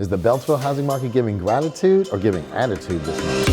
Is the Beltsville housing market giving gratitude or giving attitude this month?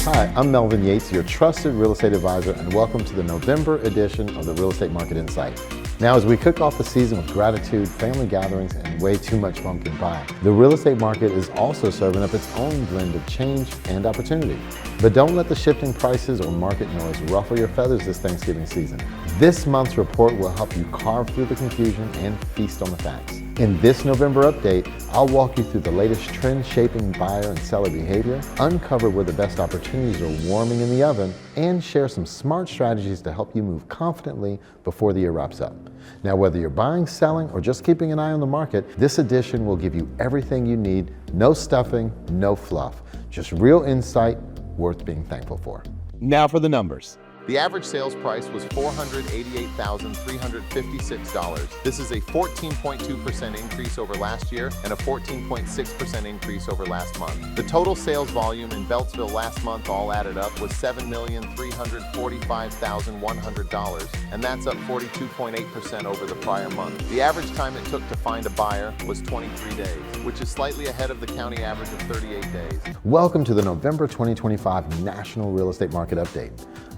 Hi, I'm Melvin Yates, your trusted real estate advisor, and welcome to the November edition of the Real Estate Market Insight. Now, as we kick off the season with gratitude, family gatherings, and way too much pumpkin pie, the real estate market is also serving up its own blend of change and opportunity. But don't let the shifting prices or market noise ruffle your feathers this Thanksgiving season. This month's report will help you carve through the confusion and feast on the facts. In this November update, I'll walk you through the latest trend-shaping buyer and seller behavior, uncover where the best opportunities are warming in the oven, and share some smart strategies to help you move confidently before the year wraps up. Now, whether you're buying, selling, or just keeping an eye on the market, this edition will give you everything you need, no stuffing, no fluff, just real insight worth being thankful for. Now for the numbers. The average sales price was $488,356. This is a 14.2% increase over last year and a 14.6% increase over last month. The total sales volume in Beltsville last month, all added up, was $7,345,100, and that's up 42.8% over the prior month. The average time it took to find a buyer was 23 days, which is slightly ahead of the county average of 38 days. Welcome to the November 2025 National Real Estate Market Update.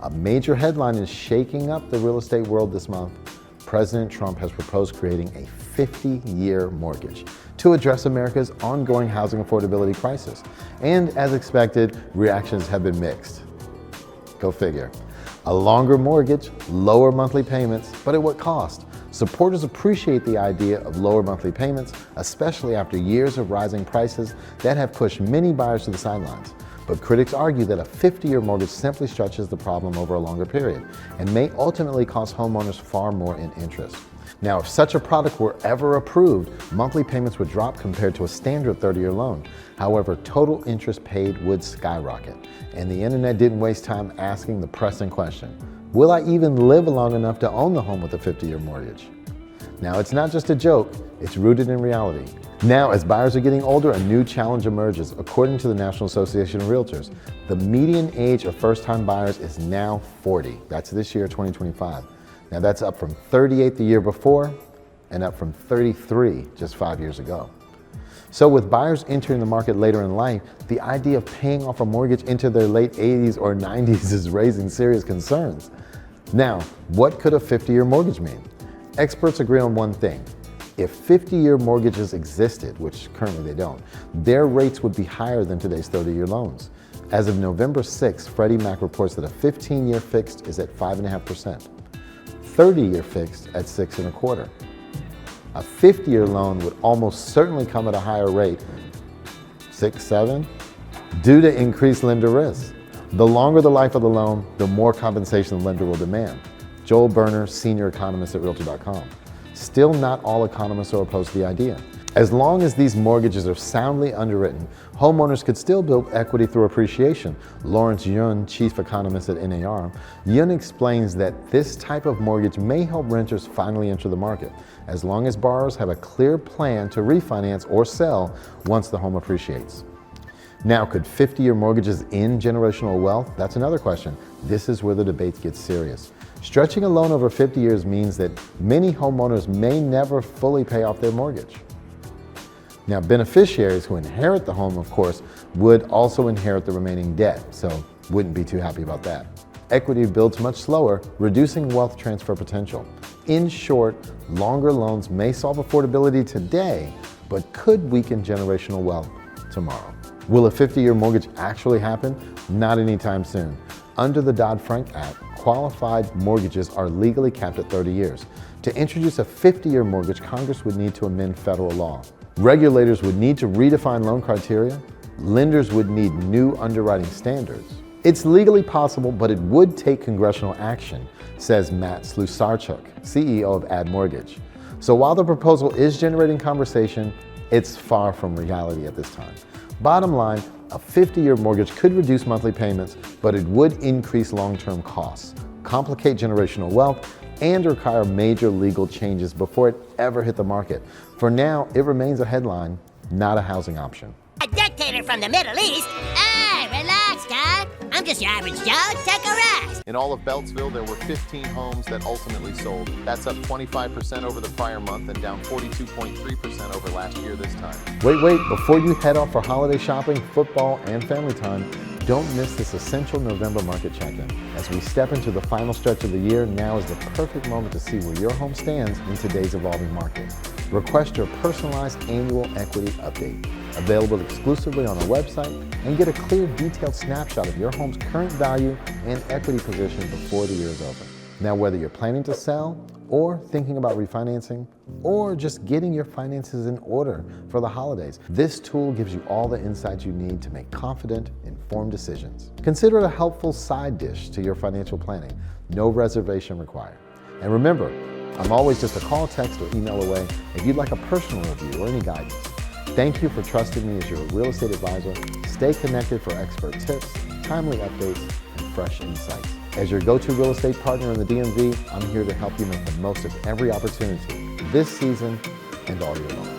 A major headline is shaking up the real estate world this month. President Trump has proposed creating a 50-year mortgage to address America's ongoing housing affordability crisis. And as expected, reactions have been mixed. Go figure. A longer mortgage, lower monthly payments, but at what cost? Supporters appreciate the idea of lower monthly payments, especially after years of rising prices that have pushed many buyers to the sidelines. But critics argue that a 50-year mortgage simply stretches the problem over a longer period and may ultimately cost homeowners far more in interest. Now, if such a product were ever approved, monthly payments would drop compared to a standard 30-year loan. However, total interest paid would skyrocket. And the internet didn't waste time asking the pressing question: will I even live long enough to own the home with a 50-year mortgage? Now, it's not just a joke, it's rooted in reality. Now, as buyers are getting older, a new challenge emerges. According to the National Association of Realtors, the median age of first-time buyers is now 40. That's this year, 2025. Now, that's up from 38 the year before and up from 33 just 5 years ago. So with buyers entering the market later in life, the idea of paying off a mortgage into their late 80s or 90s is raising serious concerns. Now, what could a 50-year mortgage mean? Experts agree on one thing. If 50-year mortgages existed, which currently they don't, their rates would be higher than today's 30-year loans. As of November 6, Freddie Mac reports that a 15-year fixed is at 5.5%, 30-year fixed at 6.25%. A 50-year loan would almost certainly come at a higher rate, 6-7, due to increased lender risk. The longer the life of the loan, the more compensation the lender will demand. Joel Berner, senior economist at Realtor.com. Still, not all economists are opposed to the idea. As long as these mortgages are soundly underwritten, homeowners could still build equity through appreciation. Lawrence Yun, chief economist at NAR, Yun explains that this type of mortgage may help renters finally enter the market, as long as borrowers have a clear plan to refinance or sell once the home appreciates. Now, could 50-year mortgages end generational wealth? That's another question. This is where the debate gets serious. Stretching a loan over 50 years means that many homeowners may never fully pay off their mortgage. Now, beneficiaries who inherit the home, of course, would also inherit the remaining debt, so wouldn't be too happy about that. Equity builds much slower, reducing wealth transfer potential. In short, longer loans may solve affordability today, but could weaken generational wealth tomorrow. Will a 50-year mortgage actually happen? Not anytime soon. Under the Dodd-Frank Act, qualified mortgages are legally capped at 30 years. To introduce a 50-year mortgage, Congress would need to amend federal law. Regulators would need to redefine loan criteria. Lenders would need new underwriting standards. It's legally possible, but it would take congressional action, says Matt Slusarchuk, CEO of Ad Mortgage. So while the proposal is generating conversation, it's far from reality at this time. Bottom line, a 50-year mortgage could reduce monthly payments, but it would increase long-term costs, complicate generational wealth, and require major legal changes before it ever hit the market. For now, it remains a headline, not a housing option. A dictator from the Middle East? Hey, relax, Dad. I'm just your average Joe. Take a rest. In all of Beltsville, there were 15 homes that ultimately sold. That's up 25% over the prior month and down 42.3% over last year this time. Wait, before you head off for holiday shopping, football, and family time, don't miss this essential November market check-in. As we step into the final stretch of the year, now is the perfect moment to see where your home stands in today's evolving market. Request your personalized annual equity update, available exclusively on our website, and get a clear, detailed snapshot of your home's current value and equity position before the year is over. Now, whether you're planning to sell or thinking about refinancing or just getting your finances in order for the holidays, this tool gives you all the insights you need to make confident, informed decisions. Consider it a helpful side dish to your financial planning. No reservation required. And remember, I'm always just a call, text, or email away if you'd like a personal review or any guidance. Thank you for trusting me as your real estate advisor. Stay connected for expert tips, timely updates, and fresh insights. As your go-to real estate partner in the DMV, I'm here to help you make the most of every opportunity this season and all year long.